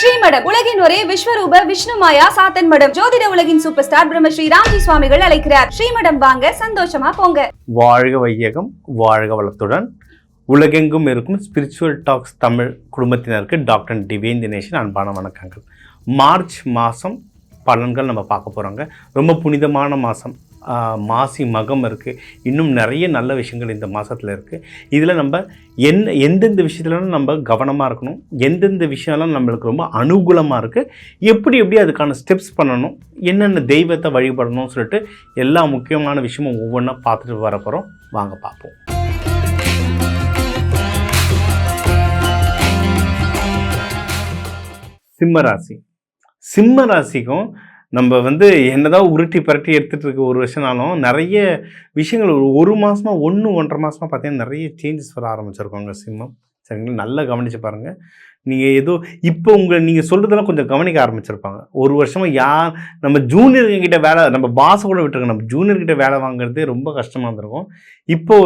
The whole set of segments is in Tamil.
ஸ்ரீமடம் உலகின் ஒரே விஸ்வரூப விஷ்ணுமாயா சாத்தன் மடம். ஜோதிட உலகின் சூப்பர் ஸ்டார் பிரம்மஸ்ரீ ராம்ஜி சுவாமிகள் அழைக்கிறார். ஸ்ரீமடம் வாங்க, சந்தோஷமா போங்க. வாழ்க வையகம், வாழ்க வளத்துடன். உலகெங்கும் இருக்கும் ஸ்பிரிச்சுவல் டாக்ஸ் தமிழ் குடும்பத்தினருக்கு டாக்டர் டிவைன் தினேஷன் அன்பான வணக்கங்கள். மார்ச் மாதம் பலன்கள் நம்ம பார்க்க போகிறோங்க. ரொம்ப புனிதமான மாதம். மாசி மகம் இருக்குது. இன்னும் நிறைய நல்ல விஷயங்கள் இந்த மாதத்தில் இருக்குது. இதில் நம்ம எந்தெந்த விஷயத்துலலாம் நம்ம கவனமாக இருக்கணும், எந்தெந்த விஷயம்லாம் நம்மளுக்கு ரொம்ப அனுகூலமாக இருக்குது, எப்படி அதுக்கான ஸ்டெப்ஸ் பண்ணணும், என்னென்ன தெய்வத்தை வழிபடணும்னு சொல்லிட்டு எல்லா முக்கியமான விஷயமும் ஒவ்வொன்றா பார்த்துட்டு வர போகிறோம். வாங்க பார்ப்போம். சிம்மராசி. சிம்ம ராசிக்கும் நம்ம என்னதான் உருட்டி பரட்டி எடுத்துகிட்டு இருக்க ஒரு வருஷம்னாலும் நிறைய விஷயங்கள் ஒரு மாதமாக 1-1.5 மாதமாக பார்த்தீங்கன்னா நிறைய சேஞ்சஸ் வர ஆரம்பிச்சிருக்கோங்க சிம்மம். சரிங்களா, நல்லா கவனித்து பாருங்கள். நீங்கள் ஏதோ இப்போ நீங்கள் சொல்கிறதெல்லாம் கொஞ்சம் கவனிக்க ஆரம்பிச்சிருப்பாங்க. ஒரு வருஷமாக நம்ம ஜூனியர்கிட்ட வேலை, நம்ம பாஸை கூட விட்டுருக்கோம், நம்ம ஜூனியர்கிட்ட வேலை வாங்குறதே ரொம்ப கஷ்டமாக இருந்திருக்கும். இப்போ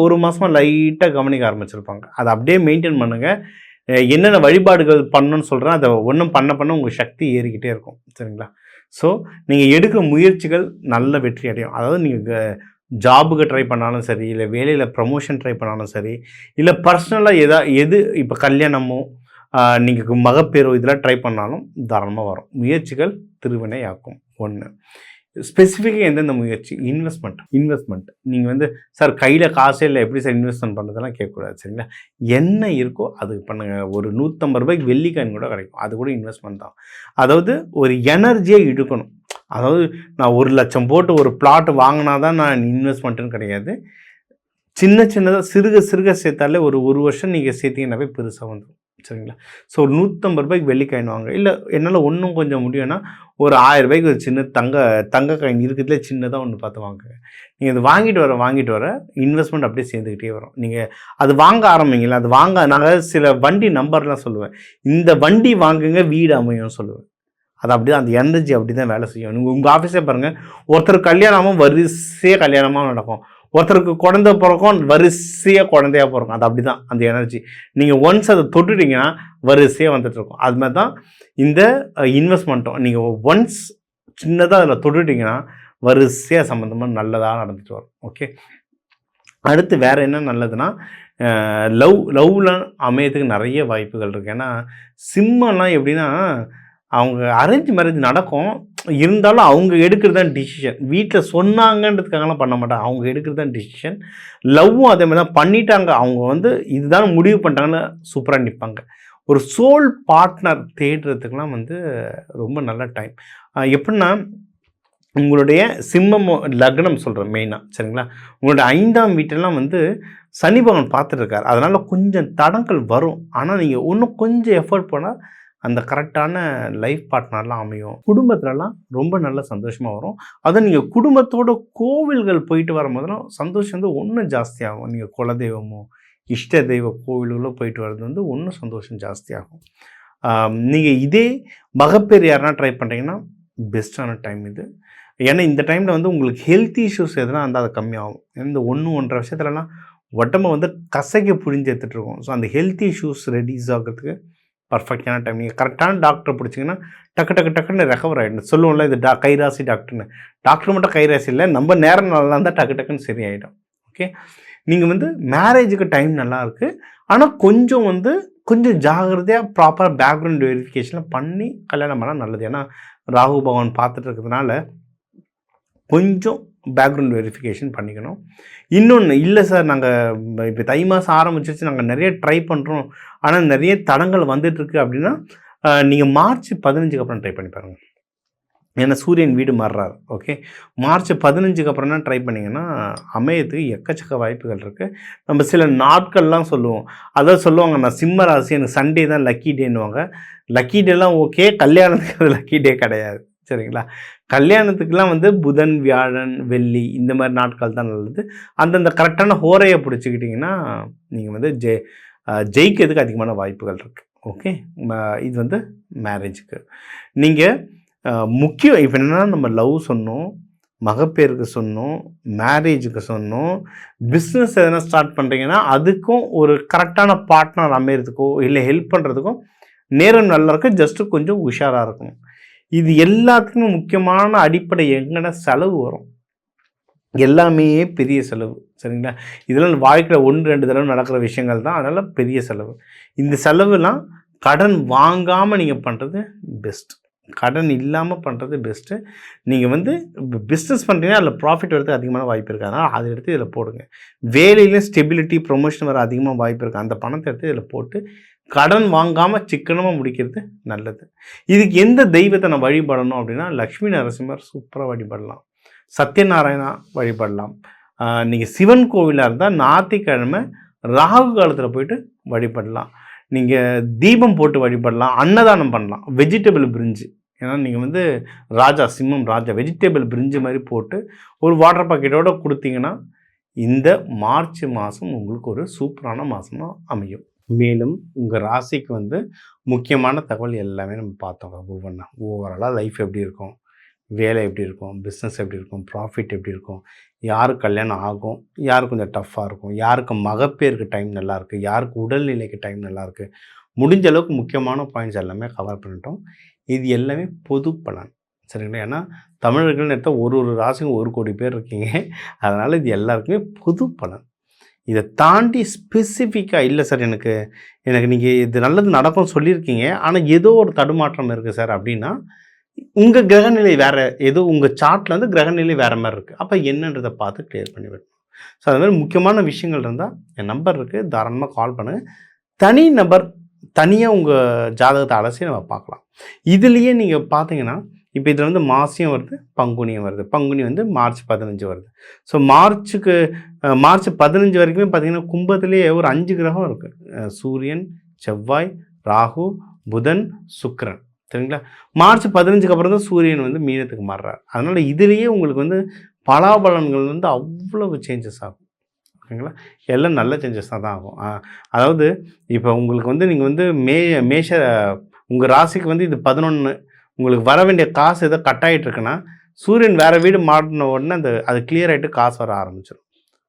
ஒரு மாதமாக லைட்டாக கவனிக்க ஆரம்பிச்சிருப்பாங்க. அதை அப்படியே மெயின்டைன் பண்ணுங்கள். என்னென்ன வழிபாடுகள் பண்ணணும்னு சொல்கிறேன், அதை ஒன்றும் பண்ண உங்கள் சக்தி ஏறிக்கிட்டே இருக்கும். சரிங்களா, ஸோ நீங்கள் எடுக்கிற முயற்சிகள் நல்ல வெற்றி அடையும். அதாவது நீங்கள் ஜாபுக்கு ட்ரை பண்ணாலும் சரி, இல்லை வேலையில் ப்ரமோஷன் ட்ரை பண்ணாலும் சரி, இல்லை பர்சனலாக எது இப்போ கல்யாணமோ நீங்கள் மகப்பேரோ இதெல்லாம் ட்ரை பண்ணாலும் தாராளமாக வரும். முயற்சிகள் திருவினை ஆக்கும். ஒன்று ஸ்பெசிஃபிக்காக எந்தெந்த முயற்சி, இன்வெஸ்ட்மெண்ட் நீங்கள் சார் கையில் காசே இல்லை, எப்படி சார் இன்வெஸ்ட்மெண்ட் பண்ணுறதெல்லாம் கேட்கக்கூடாது. சரிங்களா, என்ன இருக்கோ அது பண்ணுங்கள். ஒரு 150 ரூபாய்க்கு வெள்ளிக்காயின் கூட கிடைக்கும், அது கூட இன்வெஸ்ட்மெண்ட் தான். அதாவது ஒரு எனர்ஜியை இழுக்கணும். அதாவது நான் 1 லட்சம் போட்டு ஒரு பிளாட் வாங்கினா தான் நான் இன்வெஸ்ட்மெண்ட்டுன்னு கிடையாது. சின்னதாக சிறுக சேர்த்தாலே ஒரு வருஷம் நீங்கள் சேர்த்தீங்கன்னாவே பெருசாக வந்துடும். சரிங்களா, ஸோ ஒரு 150 ரூபாய்க்கு வெள்ளிக்காயின் வாங்க. இல்லை என்னால் இன்னும் கொஞ்சம் முடியும்னா ஒரு 1000 ரூபாய்க்கு ஒரு சின்ன தங்க காயின் இருக்கிறதுலே சின்னதாக ஒன்று பார்த்து வாங்குங்க. நீங்கள் அது வாங்கிட்டு வர இன்வெஸ்ட்மெண்ட் அப்படியே சேர்ந்துக்கிட்டே வரும். நீங்கள் அது வாங்க ஆரம்பிங்களா, அது நாங்கள் சில வண்டி நம்பர்லாம் சொல்லுவேன். இந்த வண்டி வாங்குங்க, வீடு அமையும் சொல்லுவேன். அது அப்படி தான், அந்த எனர்ஜி அப்படி தான் வேலை செய்யும். உங்கள் ஆஃபீஸே பாருங்கள், ஒருத்தர் கல்யாணமும் வரிசையாக கல்யாணமாக நடக்கும், ஒருத்தருக்கு குழந்தை பிறக்கும் வரிசையாக குழந்தையாக பிறக்கும். அது அப்படி தான் அந்த எனர்ஜி. நீங்கள் ஒன்ஸ் அதை தொட்டுட்டிங்கன்னா வரிசையாக வந்துட்டுருக்கும். அது மாதிரி தான் இந்த இன்வெஸ்ட்மெண்ட்டும். நீங்கள் ஒன்ஸ் சின்னதாக அதில் தொட்டுட்டிங்கன்னா வரிசையாக சம்மந்தமாக நல்லதாக நடந்துட்டு வரும். ஓகே, அடுத்து வேறு என்ன நல்லதுன்னா, லவ்வில் அமையத்துக்கு நிறைய வாய்ப்புகள் இருக்குது. ஏன்னா சிம்மம்லாம் எப்படின்னா, அவங்க அரேஞ்ச் மேரேஜ் நடக்கும், இருந்தாலும் அவங்க எடுக்கிறது தான் டிசிஷன். வீட்டில் சொன்னாங்கன்றதுக்காகலாம் பண்ண மாட்டாங்க, அவங்க எடுக்கிறது தான் டிசிஷன். லவ்வும் அதே மாதிரி தான் பண்ணிட்டாங்க. அவங்க இதுதான் முடிவு பண்ணிட்டாங்கன்னு சூப்பராக நிற்பாங்க. ஒரு சோல் பார்ட்னர் தேடுறதுக்கெலாம் ரொம்ப நல்ல டைம். எப்படின்னா, உங்களுடைய சிம்மம் லக்னம் சொல்கிறேன் மெயினாக. சரிங்களா, உங்களுடைய 5ஆம் வீட்டெல்லாம் சனி பகவான் பார்த்துட்ருக்கார். அதனால் கொஞ்சம் தடங்கள் வரும். ஆனால் நீங்கள் இன்னும் கொஞ்சம் எஃபர்ட் போனால் அந்த கரெக்டான லைஃப் பார்ட்னர்லாம் அமையும். குடும்பத்துலலாம் ரொம்ப நல்ல சந்தோஷமாக வரும். அதுவும் நீங்கள் குடும்பத்தோட கோவில்கள் போயிட்டு வரும்போதெல்லாம் சந்தோஷம் இன்னும் ஜாஸ்தியாகும். நீங்கள் குலதெய்வமோ இஷ்ட தெய்வ கோவில்களோ போயிட்டு வர்றது இன்னும் சந்தோஷம் ஜாஸ்தியாகும். நீங்கள் இதே மகப்பேறு யாருன்னா ட்ரை பண்ணுறீங்கன்னா பெஸ்ட்டான டைம் இது. ஏன்னா இந்த டைமில் உங்களுக்கு ஹெல்த் இஷ்யூஸ் எதுனா அது கம்மியாகும். இந்த 1-1.5 வருஷத்துலலாம் உடம்பை கசைக்க புழிஞ்சு எடுத்துகிட்ருக்கோம். ஸோ அந்த ஹெல்த் இஷ்யூஸ் ரெடியூஸ் ஆகிறதுக்கு பர்ஃபெக்டான டைம். நீங்கள் கரெக்டான டாக்டரை பிடிச்சிங்கன்னா டக்குன்னு ரெக்கவர் ஆகிடும். சொல்லுவோம்ல, இது கைராசி டாக்டர்னு. டாக்டர் மட்டும் கைராசி இல்லை, நம்ம நேரம் நல்லா இருந்தால் டக்குன்னு சரியாயிடும். ஓகே, நீங்கள் மேரேஜுக்கு டைம் நல்லா இருக்குது. ஆனால் கொஞ்சம் ஜாகிரதையாக ப்ராப்பர் பேக்ரவுண்ட் வெரிஃபிகேஷனில் பண்ணி கல்யாணம் பண்ணால் நல்லது. ஏன்னா ராகு பகவான் பார்த்துட்டு இருக்கிறதுனால கொஞ்சம் பேக்ரவுண்ட் வெரிஃபிகேஷன் பண்ணிக்கணும். இன்னொன்று, இல்லை சார் நாங்கள் இப்போ தை மாதம் ஆரம்பிச்சிருச்சு, நாங்கள் நிறைய ட்ரை பண்ணுறோம், ஆனால் நிறைய தடங்கள் வந்துட்டுருக்கு அப்படின்னா நீங்கள் மார்ச் 15க்கு அப்புறம் ட்ரை பண்ணி பாருங்கள். ஏன்னா சூரியன் வீடு மாறுறாரு. ஓகே, மார்ச் 15க்கு அப்புறம்னா ட்ரை பண்ணிங்கன்னா அமையத்துக்கு எக்கச்சக்க வாய்ப்புகள் இருக்குது. நம்ம சில நாட்கள்லாம் சொல்லுவோம், அதாவது சொல்லுவாங்க, நான் சிம்ம ராசி, எனக்கு சண்டே தான் லக்கி டேன்னுவாங்க. லக்கி டேலாம் ஓகே, கல்யாணத்துக்கு அது லக்கி டே கிடையாது. சரிங்களா, கல்யாணத்துக்கெலாம் புதன், வியாழன், வெள்ளி இந்த மாதிரி நாட்கள் தான் நல்லது. அந்தந்த கரெக்டான ஹோரையை பிடிச்சிக்கிட்டிங்கன்னா நீங்கள் ஜெயிக்கிறதுக்கு அதிகமான வாய்ப்புகள் இருக்குது. ஓகே, இது மேரேஜுக்கு. நீங்கள் முக்கியம் இப்போ என்னென்னா, நம்ம லவ் சொன்னோம், மகப்பேருக்கு சொன்னோம், மேரேஜுக்கு சொன்னோம், பிஸ்னஸ் எதனா ஸ்டார்ட் பண்ணுறீங்கன்னா அதுக்கும் ஒரு கரெக்டான பார்ட்னர் அமைகிறதுக்கோ இல்லை ஹெல்ப் பண்ணுறதுக்கும் நேரம் நல்லா இருக்கு, ஜஸ்ட்டு கொஞ்சம் உஷாராக இருக்கணும். இது எல்லாத்துக்குமே முக்கியமான அடிப்படை எங்கன்னா செலவு வரும். எல்லாமே பெரிய செலவு, சரிங்களா? இதெல்லாம் வாழ்க்கையில் 1-2 தடவை நடக்கிற விஷயங்கள் தான், அதனால் பெரிய செலவு. இந்த செலவுலாம் கடன் வாங்காமல் நீங்கள் பண்ணுறது பெஸ்ட், கடன் இல்லாமல் பண்ணுறது பெஸ்ட்டு. நீங்கள் வந்து பிஸ்னஸ் பண்ணுறீங்கன்னா அதில் ப்ராஃபிட் வரதுக்கு அதிகமான வாய்ப்பு இருக்குது, அதனால் அதை எடுத்து இதில் போடுங்க. வேலையில் ஸ்டெபிலிட்டி ப்ரொமோஷன் வர அதிகமாக வாய்ப்பு இருக்குது, அந்த பணத்தை எடுத்து இதில் போட்டு கடன் வாங்காமல் சிக்கனமாக முடிக்கிறது நல்லது. இதுக்கு எந்த தெய்வத்தை நான் வழிபடணும் அப்படின்னா, லக்ஷ்மி நரசிம்மர் சூப்பராக வழிபடலாம், சத்யநாராயணா வழிபடலாம். நீங்கள் சிவன் கோவிலாக இருந்தால் ஞாயிற்றுக்கிழமை ராகு காலத்தில் போயிட்டு வழிபடலாம். நீங்கள் தீபம் போட்டு வழிபடலாம், அன்னதானம் பண்ணலாம், வெஜிடபிள் பிரிஞ்சு. ஏன்னா நீங்கள் வந்து ராஜா, சிம்மம் ராஜா, வெஜிடபிள் பிரிஞ்சு மாதிரி போட்டு ஒரு வாட்டர் பாக்கெட்டோடு கொடுத்தீங்கன்னா இந்த மார்ச் மாதம் உங்களுக்கு ஒரு சூப்பரான மாதமாக அமையும். மேலும் உங்கள் ராசிக்கு வந்து முக்கியமான தகவல் எல்லாமே நம்ம பார்த்தோம். ஒவ்வொன்றா ஓவராலாக லைஃப் எப்படி இருக்கும், வேலை எப்படி இருக்கும், பிஸ்னஸ் எப்படி இருக்கும், ப்ராஃபிட் எப்படி இருக்கும், யாருக்கு கல்யாணம் ஆகும், யாருக்கு கொஞ்சம் டஃப்பாக இருக்கும், யாருக்கு மகப்பேருக்கு டைம் நல்லாயிருக்கு, யாருக்கு உடல்நிலைக்கு டைம் நல்லாயிருக்கு, முடிஞ்ச அளவுக்கு முக்கியமான பாயிண்ட்ஸ் எல்லாமே கவர் பண்ணிட்டோம். இது எல்லாமே பொது பலன், சரிங்களா? ஏன்னா தமிழர்கள்னு எடுத்தால் ஒரு ராசிக்கும் 1 கோடி பேர் இருக்கீங்க, அதனால் இது எல்லாருக்குமே பொது பலன். இதை தாண்டி ஸ்பெசிஃபிக்காக இல்லை சார், எனக்கு நீங்கள் இது நல்லது நடக்கும்னு சொல்லியிருக்கீங்க, ஆனால் ஏதோ ஒரு தடுமாற்றம் இருக்குது சார் அப்படின்னா, உங்கள் கிரகநிலை வேறு, ஏதோ உங்கள் சார்ட்டில் வந்து கிரகநிலை வேறு மாதிரி இருக்குது, அப்போ என்னன்றதை பார்த்து கிளியர் பண்ணி விடணும். ஸோ அது மாதிரி முக்கியமான விஷயங்கள் இருந்தால் என் நம்பர் இருக்குது, தாராளமாக கால் பண்ணுங்கள். தனி நபர் தனியாக உங்கள் ஜாதகத்தை அலசி நம்ம பார்க்கலாம். இதுலேயே நீங்கள் பார்த்தீங்கன்னா இப்போ இதில் வந்து மாசியம் வருது, பங்குனியும் வருது. பங்குனி வந்து மார்ச் 15 வருது. ஸோ மார்ச் 15 வரைக்குமே பார்த்தீங்கன்னா கும்பத்திலேயே ஒரு 5 கிரகம் இருக்குது. சூரியன், செவ்வாய், ராகு, புதன், சுக்கிரன், சரிங்களா? மார்ச் 15க்கு அப்புறம் தான் சூரியன் வந்து மீனத்துக்கு மாறுறார். அதனால் இதுலேயே உங்களுக்கு வந்து பலாபலன்கள் வந்து அவ்வளவு சேஞ்சஸ் ஆகும், ஓகேங்களா? எல்லாம் நல்ல சேஞ்சஸ் தான் ஆகும். அதாவது இப்போ உங்களுக்கு வந்து நீங்கள் வந்து மேஷ உங்கள் ராசிக்கு வந்து இது 11, உங்களுக்கு வர வேண்டிய காசு ஏதோ கட் ஆகிட்டுருக்குன்னா சூரியன் வேறு வீடு மாறின உடனே அது கிளியர் ஆகிட்டு காசு வர ஆரம்பிச்சிடும்.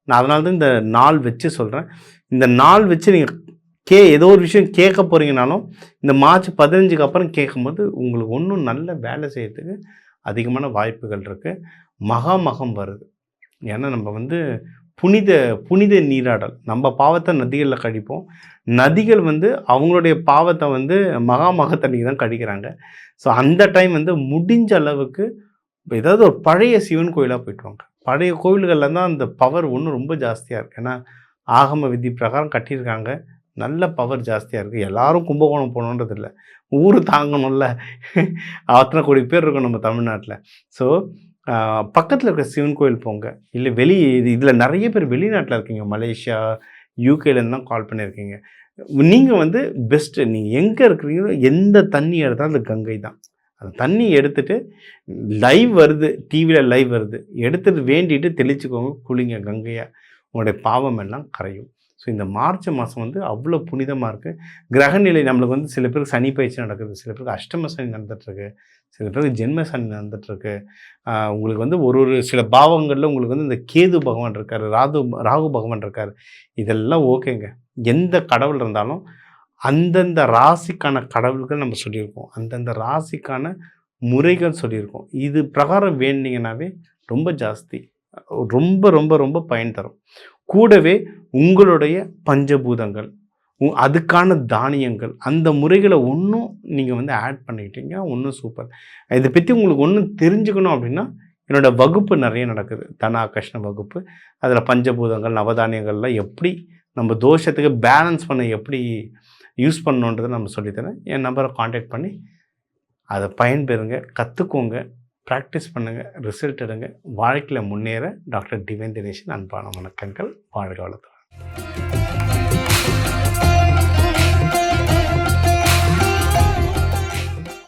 நான் அதனால தான் இந்த நாள் வச்சு சொல்கிறேன். இந்த நாள் வச்சு நீங்கள் ஏதோ ஒரு விஷயம் கேட்க போகிறீங்கனாலும் இந்த மார்ச் 15க்கு அப்புறம் கேட்கும்போது உங்களுக்கு ஒன்றும் நல்ல வேலை செய்யறதுக்கு அதிகமான வாய்ப்புகள் இருக்குது. மகம் வருது, ஏன்னா நம்ம வந்து புனித நீராடல், நம்ம பாவத்தை நதிகளில் கழிப்போம், நதிகள் வந்து அவங்களுடைய பாவத்தை வந்து மகத்தண்ணிக்கு தான் கழிக்கிறாங்க. ஸோ அந்த டைம் வந்து முடிஞ்ச அளவுக்கு ஏதாவது ஒரு பழைய சிவன் கோயிலாக போய்ட்டு வாங்க. பழைய கோவில்களில் தான் அந்த பவர் ஒன்றும் ரொம்ப ஜாஸ்தியாக இருக்குது. ஏன்னா ஆகம விதி பிரகாரம் கட்டியிருக்காங்க, நல்ல பவர் ஜாஸ்தியாக இருக்குது. எல்லாரும் கும்பகோணம் போகணுன்றது இல்லை, ஊர் தாங்கணும்ல, அத்தனை கோடி பேர் இருக்கும் நம்ம தமிழ்நாட்டில். ஸோ பக்கத்தில் இருக்கிற சிவன் கோயில் போங்க. இல்லை இதில் நிறைய பேர் வெளிநாட்டில் இருக்கீங்க, மலேசியா, யூகேலேருந்து தான் கால் பண்ணியிருக்கீங்க. நீங்கள் வந்து பெஸ்ட்டு, நீங்கள் எங்கே இருக்கிறீங்களோ எந்த தண்ணி எடுத்தாலும் அது கங்கை தான். அந்த தண்ணி எடுத்துகிட்டு லைவ் வருது, டிவியில் லைவ் வருது, எடுத்துகிட்டு வேண்டிட்டு தெளிச்சுக்கோங்க, குளிங்க கங்கையாக, உங்களுடைய பாவம் எல்லாம் கரையும். ஸோ இந்த மார்ச் மாதம் வந்து அவ்வளோ புனிதமாக இருக்குது. கிரகநிலை நம்மளுக்கு வந்து சில பேருக்கு சனி பயிற்சி நடக்குது, சில பேருக்கு அஷ்டம சனி நடந்துகிட்ருக்கு, சில பேருக்கு ஜென்ம சனி நடந்துகிட்ருக்கு. உங்களுக்கு வந்து ஒரு சில பாவங்களில் உங்களுக்கு வந்து இந்த கேது பகவான் இருக்கார், ராகு பகவான் இருக்கார். இதெல்லாம் ஓகேங்க. எந்த கடவுள் இருந்தாலும் அந்தந்த ராசிக்கான கடவுள்கள் நம்ம சொல்லியிருக்கோம், அந்தந்த ராசிக்கான முறைகள் சொல்லியிருக்கோம். இது பிரகாரம் வேண்டிங்கன்னாவே ரொம்ப ஜாஸ்தி, ரொம்ப ரொம்ப ரொம்ப பயன் தரும். கூடவே உங்களுடைய பஞ்சபூதங்கள், அதுக்கான தானியங்கள், அந்த முறைகளை ஒன்றும் நீங்கள் வந்து ஆட் பண்ணிக்கிட்டீங்க, ஒன்றும் சூப்பர். இதை பற்றி உங்களுக்கு ஒன்றும் தெரிஞ்சுக்கணும் அப்படின்னா என்னோடய வகுப்பு நிறைய நடக்குது, தனாகர்ஷ்ண வகுப்பு. அதில் பஞ்சபூதங்கள், நவதானியங்கள்லாம் எப்படி நம்ம தோஷத்துக்கு பேலன்ஸ் பண்ண எப்படி யூஸ் பண்ணணுன்றதை நம்ம சொல்லித்தரேன். என் நம்பரை காண்டாக்ட் பண்ணி அதை பயன்பெறுங்க, கற்றுக்கோங்க, ப்ராக்டிஸ் பண்ணுங்கள், ரிசல்ட் எடுங்க. வாழ்க்கையில் முன்னேற டாக்டர் டிவைன் தினேஷன் அன்பான வணக்கங்கள். வாழ்க வளத்துடன்.